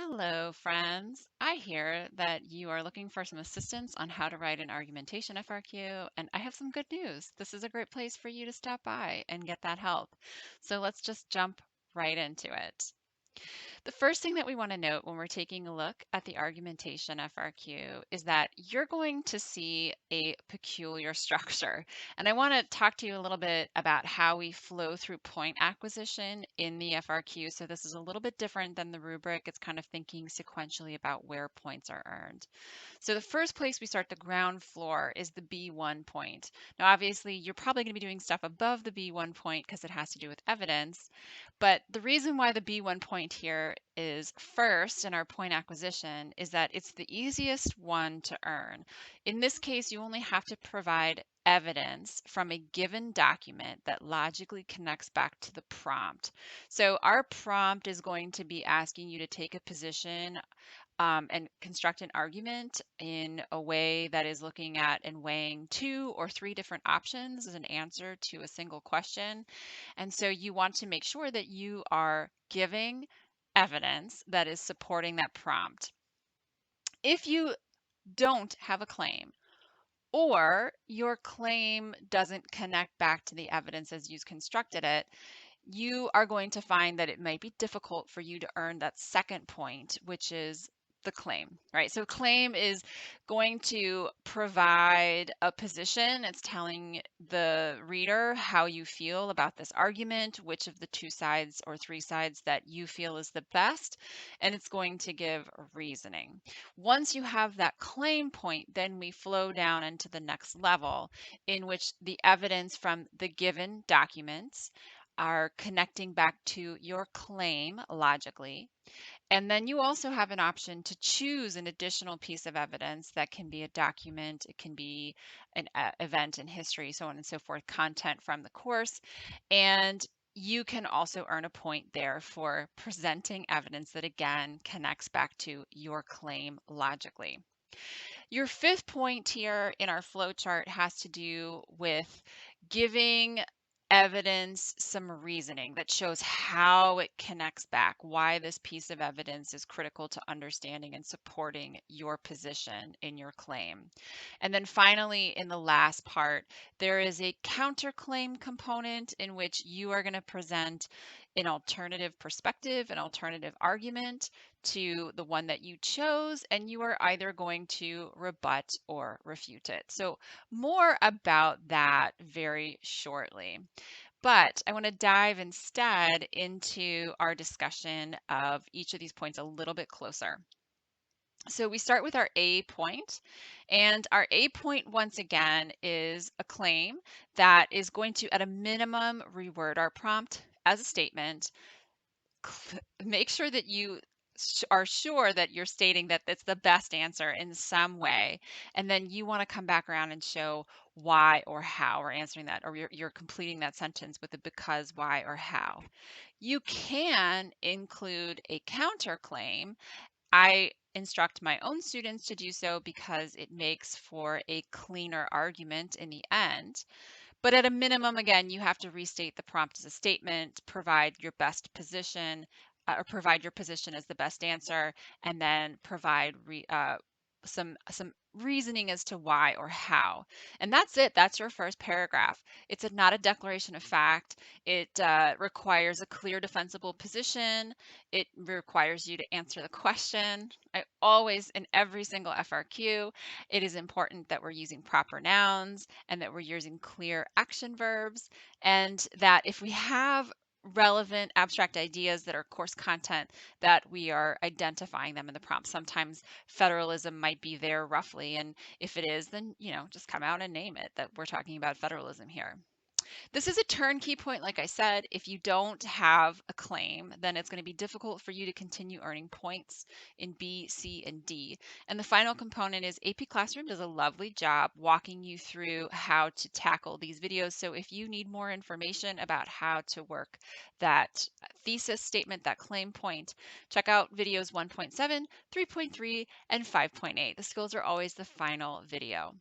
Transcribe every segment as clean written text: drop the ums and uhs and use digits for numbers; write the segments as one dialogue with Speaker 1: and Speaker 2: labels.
Speaker 1: Hello, friends. I hear that you are looking for some assistance on how to write an argumentation FRQ, and I have some good news. This is a great place for you to stop by and get that help. So let's just jump right into it. The first thing that we want to note when we're taking a look at the argumentation FRQ is that you're going to see a peculiar structure. And I want to talk to you a little bit about how we flow through point acquisition in the FRQ. So this is a little bit different than the rubric. It's kind of thinking sequentially about where points are earned. So the first place we start, the ground floor, is the B1 point. Now, obviously, you're probably going to be doing stuff above the B1 point because it has to do with evidence. But the reason why the B1 point here is first in our point acquisition is that it's the easiest one to earn. In this case, you only have to provide evidence from a given document that logically connects back to the prompt. So our prompt is going to be asking you to take a position and construct an argument in a way that is looking at and weighing 2 or 3 different options as an answer to a single question. And so you want to make sure that you are giving evidence that is supporting that prompt. If you don't have a claim, or your claim doesn't connect back to the evidence as you constructed it, you are going to find that it might be difficult for you to earn that second point, which is the claim, right? So claim is going to provide a position. It's telling the reader how you feel about this argument, which of the 2 sides or 3 sides that you feel is the best, and it's going to give reasoning. Once you have that claim point, then we flow down into the next level in which the evidence from the given documents are connecting back to your claim logically. And then you also have an option to choose an additional piece of evidence that can be a document, it can be an event in history, so on and so forth, content from the course. And you can also earn a point there for presenting evidence that again connects back to your claim logically. Your fifth point here in our flow chart has to do with giving evidence some reasoning that shows how it connects back, why this piece of evidence is critical to understanding and supporting your position in your claim. And then finally, in the last part, there is a counterclaim component in which you are going to present an alternative perspective, an alternative argument to the one that you chose, and you are either going to rebut or refute it. So more about that very shortly. But I want to dive instead into our discussion of each of these points a little bit closer. So we start with our A point, and our A point once again is a claim that is going to, at a minimum, reword our prompt as a statement. Make sure that you are sure that you're stating that it's the best answer in some way. And then you want to come back around and show why or how we're answering that, or you're completing that sentence with a because, why, or how. You can include a counterclaim. I instruct my own students to do so because it makes for a cleaner argument in the end. But at a minimum, again, you have to restate the prompt as a statement, provide your best position, or provide your position as the best answer, and then provide some reasoning as to why or how. And that's it. That's your first paragraph. It's not a declaration of fact. It requires a clear defensible position. It requires you to answer the question. I always, in every single FRQ, it is important that we're using proper nouns and that we're using clear action verbs, and that if we have relevant abstract ideas that are course content, that we are identifying them in the prompt. Sometimes federalism might be there roughly, and if it is, then just come out and name it that we're talking about federalism here. This is a turnkey point, like I said. If you don't have a claim, then it's going to be difficult for you to continue earning points in B, C, and D. And the final component is AP Classroom does a lovely job walking you through how to tackle these videos. So if you need more information about how to work that thesis statement, that claim point, check out videos 1.7, 3.3, and 5.8. The skills are always the final video.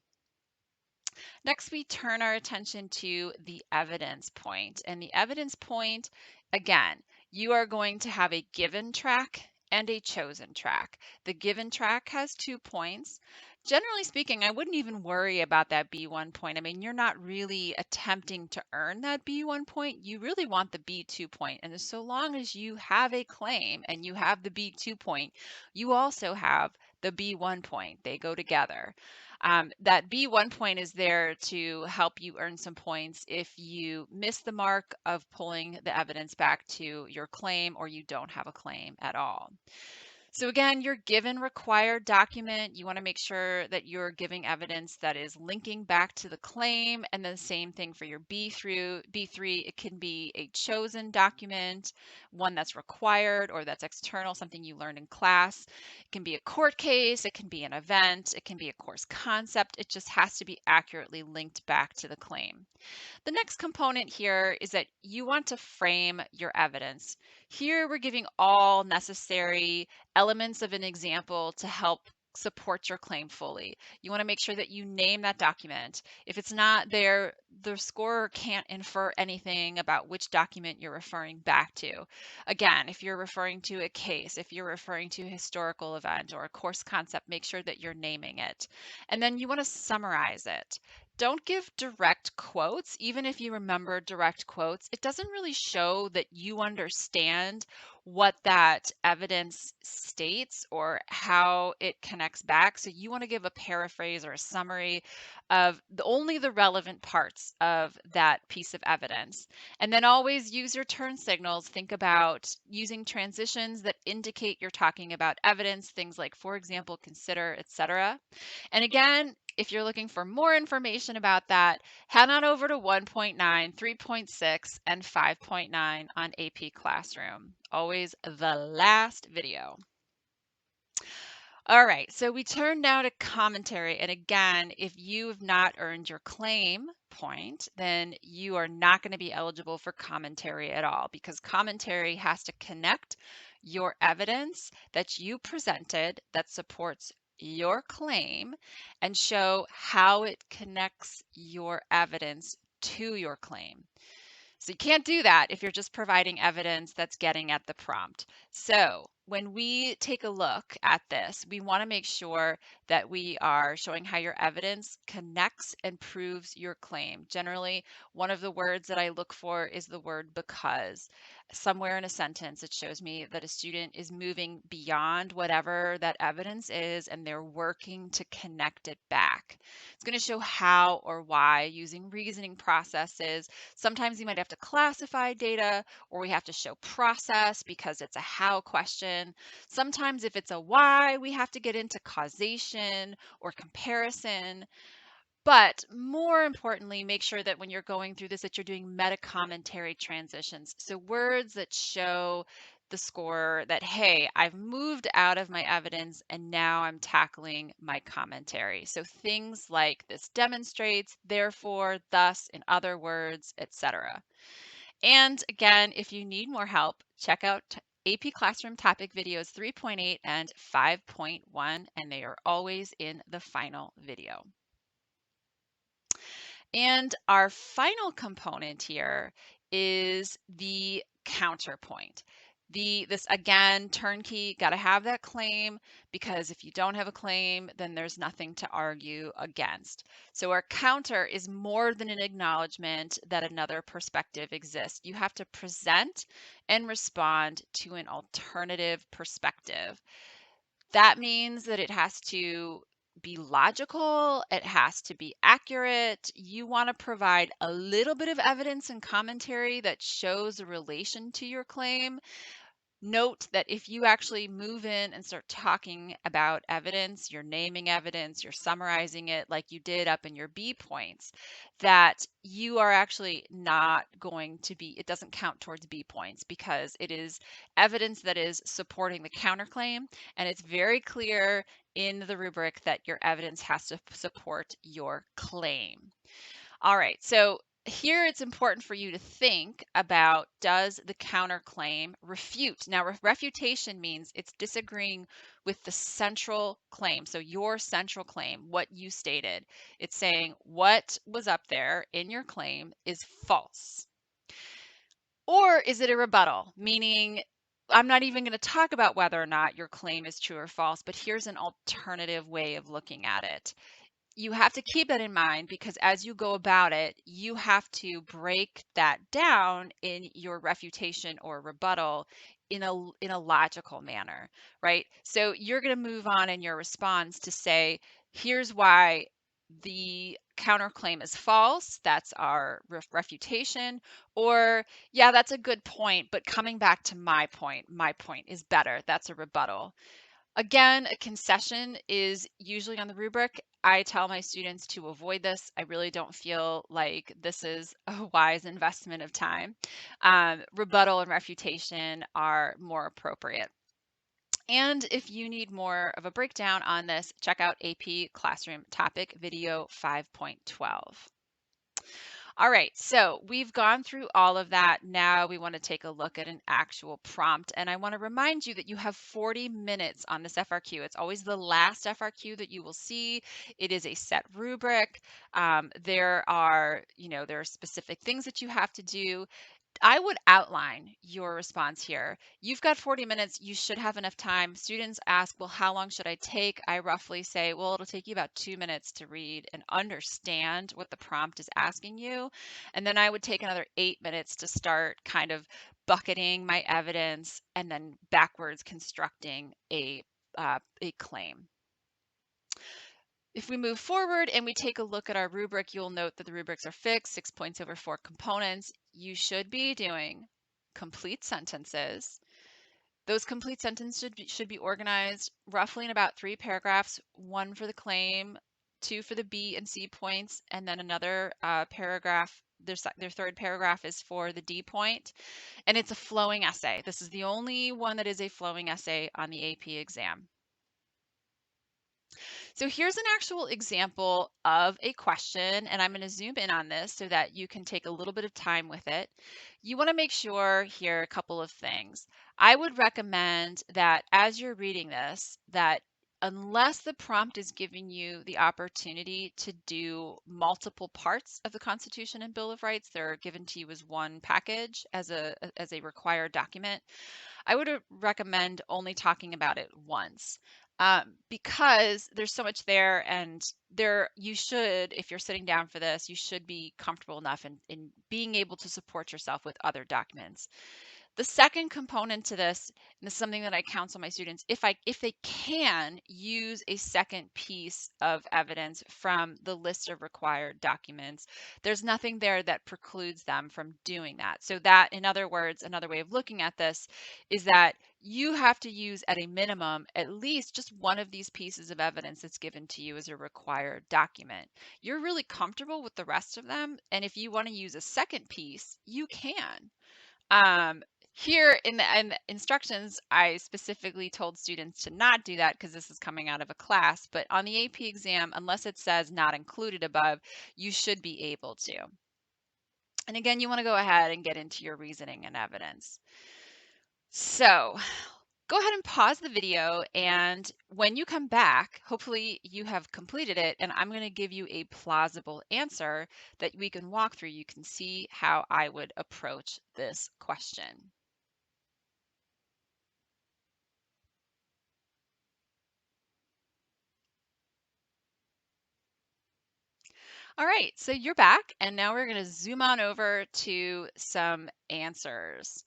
Speaker 1: Next, we turn our attention to the evidence point. And the evidence point, again, you are going to have a given track and a chosen track. The given track has 2 points. Generally speaking, I wouldn't even worry about that B1 point. I mean, you're not really attempting to earn that B1 point. You really want the B2 point. And so long as you have a claim and you have the B2 point, you also have the B1 point. They go together. That B1 point is there to help you earn some points if you miss the mark of pulling the evidence back to your claim or you don't have a claim at all. So again, your given required document, you want to make sure that you're giving evidence that is linking back to the claim, and then the same thing for your B through B3. It can be a chosen document, one that's required or that's external, something you learned in class. It can be a court case, it can be an event, it can be a course concept. It just has to be accurately linked back to the claim. The next component here is that you want to frame your evidence. Here we're giving all necessary elements of an example to help support your claim fully. You want to make sure that you name that document. If it's not there, the scorer can't infer anything about which document you're referring back to. Again, if you're referring to a case, if you're referring to a historical event or a course concept, make sure that you're naming it. And then you want to summarize it. Don't give direct quotes, even if you remember direct quotes. It doesn't really show that you understand what that evidence states or how it connects back. So you want to give a paraphrase or a summary of only the relevant parts of that piece of evidence. And then always use your turn signals. Think about using transitions that indicate you're talking about evidence, things like, for example, consider, etc. And again, if you're looking for more information about that, head on over to 1.9, 3.6, and 5.9 on AP Classroom. Always the last video. All right, so we turn now to commentary. And again, if you have not earned your claim point, then you are not going to be eligible for commentary at all, because commentary has to connect your evidence that you presented that supports your claim and show how it connects your evidence to your claim. So you can't do that if you're just providing evidence that's getting at the prompt. So when we take a look at this, we want to make sure that we are showing how your evidence connects and proves your claim. Generally, one of the words that I look for is the word because. Somewhere in a sentence, it shows me that a student is moving beyond whatever that evidence is and they're working to connect it back. It's going to show how or why using reasoning processes. Sometimes you might have to classify data, or we have to show process because it's a how question. Sometimes if it's a why, we have to get into causation or comparison. But more importantly, make sure that when you're going through this, that you're doing meta commentary transitions. So words that show the scorer that, hey, I've moved out of my evidence and now I'm tackling my commentary. So things like this demonstrates, therefore, thus, in other words, etc. And again, if you need more help, check out AP Classroom topic videos 3.8 and 5.1, and they are always in the final video. And our final component here is the counterpoint. This again, turnkey, got to have that claim, because if you don't have a claim, then there's nothing to argue against. So our counter is more than an acknowledgement that another perspective exists. You have to present and respond to an alternative perspective. That means that it has to be logical, it has to be accurate. You want to provide a little bit of evidence and commentary that shows a relation to your claim. Note that if you actually move in and start talking about evidence, you're naming evidence, you're summarizing it like you did up in your B points, that you are actually not going to be, it doesn't count towards B points, because it is evidence that is supporting the counterclaim, and it's very clear in the rubric that your evidence has to support your claim. All right, so here it's important for you to think about, does the counterclaim refute? Now, refutation means it's disagreeing with the central claim. So your central claim, what you stated, it's saying what was up there in your claim is false. Or is it a rebuttal, meaning I'm not even going to talk about whether or not your claim is true or false, but here's an alternative way of looking at it. You have to keep that in mind because as you go about it, you have to break that down in your refutation or rebuttal in a logical manner, right? So you're going to move on in your response to say, here's why the counterclaim is false. That's our refutation. Or, yeah, that's a good point, but coming back to my point is better. That's a rebuttal. Again, a concession is usually on the rubric. I tell my students to avoid this. I really don't feel like this is a wise investment of time. Rebuttal and refutation are more appropriate. And if you need more of a breakdown on this, check out AP Classroom Topic Video 5.12. All right, so we've gone through all of that. Now we want to take a look at an actual prompt. And I want to remind you that you have 40 minutes on this FRQ. It's always the last FRQ that you will see. It is a set rubric. There are specific things that you have to do. I would outline your response here. You've got 40 minutes. You should have enough time. Students ask, well, how long should I take? I roughly say, well, it'll take you about 2 minutes to read and understand what the prompt is asking you. And then I would take another 8 minutes to start kind of bucketing my evidence and then backwards constructing a claim. If we move forward and we take a look at our rubric, you'll note that the rubrics are fixed, 6 points over 4 components. You should be doing complete sentences. Those complete sentences should be organized roughly in about 3 paragraphs, one for the claim, 2 for the B and C points, and then another paragraph. Their third paragraph is for the D point, and it's a flowing essay. This is the only one that is a flowing essay on the AP exam. So here's an actual example of a question, and I'm going to zoom in on this so that you can take a little bit of time with it. You want to make sure here a couple of things. I would recommend that as you're reading this, that unless the prompt is giving you the opportunity to do multiple parts of the Constitution and Bill of Rights, they're given to you as one package as a required document. I would recommend only talking about it once because there's so much there, and you should, if you're sitting down for this, you should be comfortable enough in being able to support yourself with other documents. The second component to this, and this is something that I counsel my students, if they can use a second piece of evidence from the list of required documents, there's nothing there that precludes them from doing that. So that, in other words, another way of looking at this is that you have to use at a minimum at least just one of these pieces of evidence that's given to you as a required document. You're really comfortable with the rest of them, and if you want to use a second piece, you can. Here in the instructions, I specifically told students to not do that because this is coming out of a class, but on the AP exam, unless it says not included above, you should be able to. And again, you want to go ahead and get into your reasoning and evidence. So go ahead and pause the video, and when you come back, hopefully you have completed it, and I'm going to give you a plausible answer that we can walk through. You can see how I would approach this question. All right, so you're back, and now we're going to zoom on over to some answers.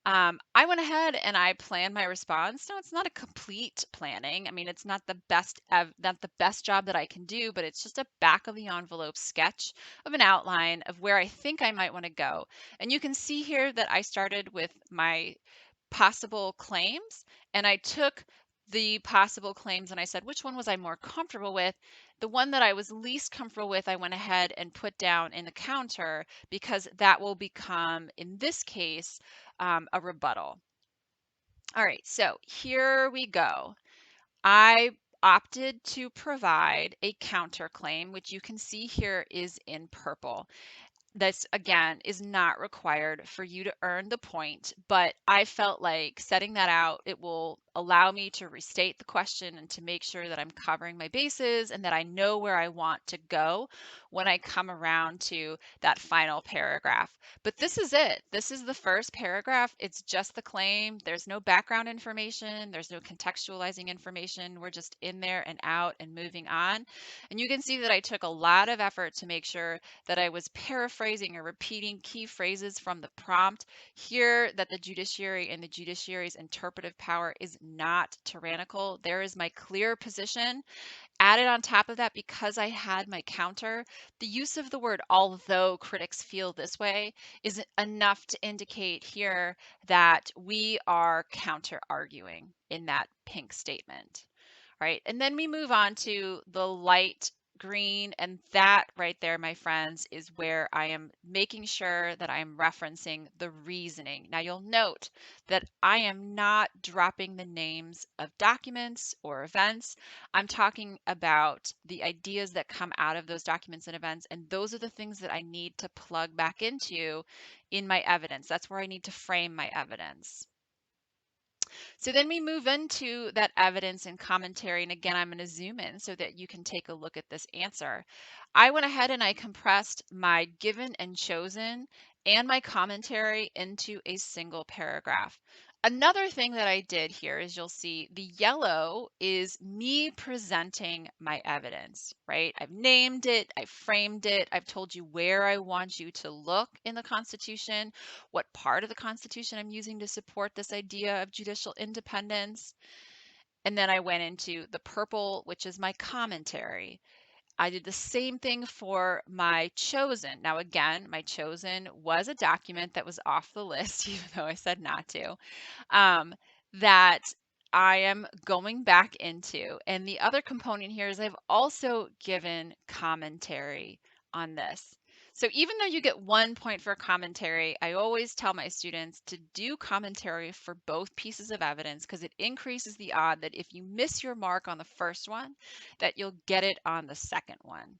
Speaker 1: I went ahead and I planned my response. No, it's not a complete planning. I mean, it's not the best job that I can do, but it's just a back of the envelope sketch of an outline of where I think I might want to go. And you can see here that I started with my possible claims, and I took the possible claims and I said, which one was I more comfortable with? The one that I was least comfortable with, I went ahead and put down in the counter because that will become, in this case, a rebuttal. All right, so here we go. I opted to provide a counterclaim, which you can see here is in purple. This, again, is not required for you to earn the point, but I felt like setting that out, it will allow me to restate the question and to make sure that I'm covering my bases and that I know where I want to go when I come around to that final paragraph. But this is it. This is the first paragraph. It's just the claim. There's no background information. There's no contextualizing information. We're just in there and out and moving on. And you can see that I took a lot of effort to make sure that I was paraphrasing or repeating key phrases from the prompt here, that the judiciary and the judiciary's interpretive power is not tyrannical. There is my clear position. Added on top of that, because I had my counter, the use of the word although critics feel this way is enough to indicate here that we are counter arguing in that pink statement. Right? And then we move on to the light green, and that right there, my friends, is where I am making sure that I am referencing the reasoning. Now you'll note that I am not dropping the names of documents or events. I'm talking about the ideas that come out of those documents and events, and those are the things that I need to plug back into in my evidence. That's where I need to frame my evidence. So then we move into that evidence and commentary. And again, I'm going to zoom in so that you can take a look at this answer. I went ahead and I compressed my given and chosen and my commentary into a single paragraph. Another thing that I did here is you'll see the yellow is me presenting my evidence, right? I've named it, I've framed it, I've told you where I want you to look in the Constitution, what part of the Constitution I'm using to support this idea of judicial independence. And then I went into the purple, which is my commentary. I did the same thing for my chosen. Now, again, my chosen was a document that was off the list, even though I said not to, that I am going back into. And the other component here is I've also given commentary on this. So even though you get 1 point for commentary, I always tell my students to do commentary for both pieces of evidence because it increases the odd that if you miss your mark on the first one, that you'll get it on the second one.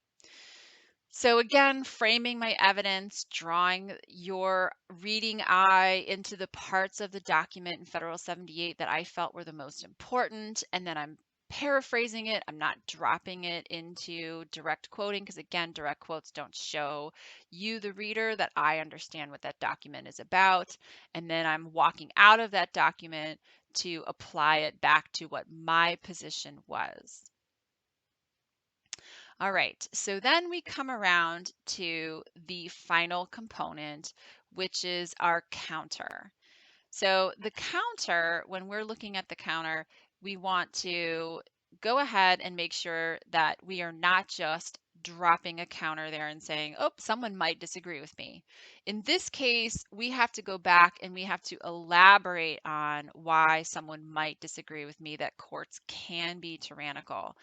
Speaker 1: So again, framing my evidence, drawing your reading eye into the parts of the document in Federal 78 that I felt were the most important, and then I'm paraphrasing it. I'm not dropping it into direct quoting because again, direct quotes don't show you, the reader, that I understand what that document is about. And then I'm walking out of that document to apply it back to what my position was. All right, so then we come around to the final component, which is our counter. So the counter, when we're looking at the counter, we want to go ahead and make sure that we are not just dropping a counter there and saying, oh, someone might disagree with me. In this case, we have to go back and we have to elaborate on why someone might disagree with me that courts can be tyrannical.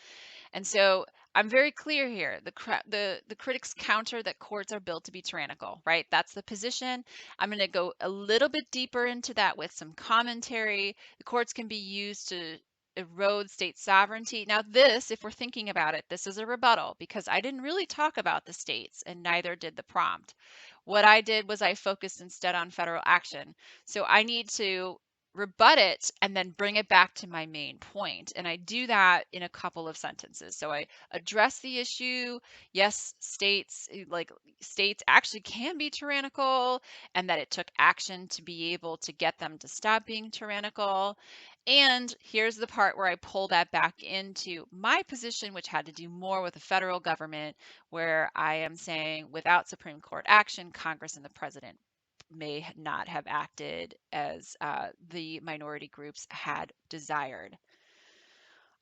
Speaker 1: And so I'm very clear here. The critics counter that courts are built to be tyrannical, right? That's the position. I'm going to go a little bit deeper into that with some commentary. The courts can be used to erode state sovereignty. Now this, if we're thinking about it, this is a rebuttal because I didn't really talk about the states and neither did the prompt. What I did was I focused instead on federal action. So I need to rebut it and then bring it back to my main point. And I do that in a couple of sentences. So I address the issue. Yes, states actually can be tyrannical and that it took action to be able to get them to stop being tyrannical. And here's the part where I pull that back into my position, which had to do more with the federal government, where I am saying without Supreme Court action, Congress and the president may not have acted as the minority groups had desired.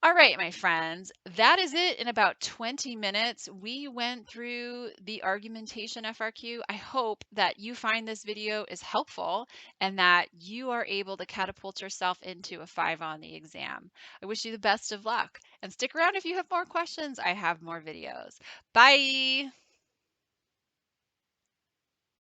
Speaker 1: All right, my friends, that is it in about 20 minutes. We went through the Argumentation FRQ. I hope that you find this video is helpful and that you are able to catapult yourself into a 5 on the exam. I wish you the best of luck and stick around if you have more questions. I have more videos. Bye.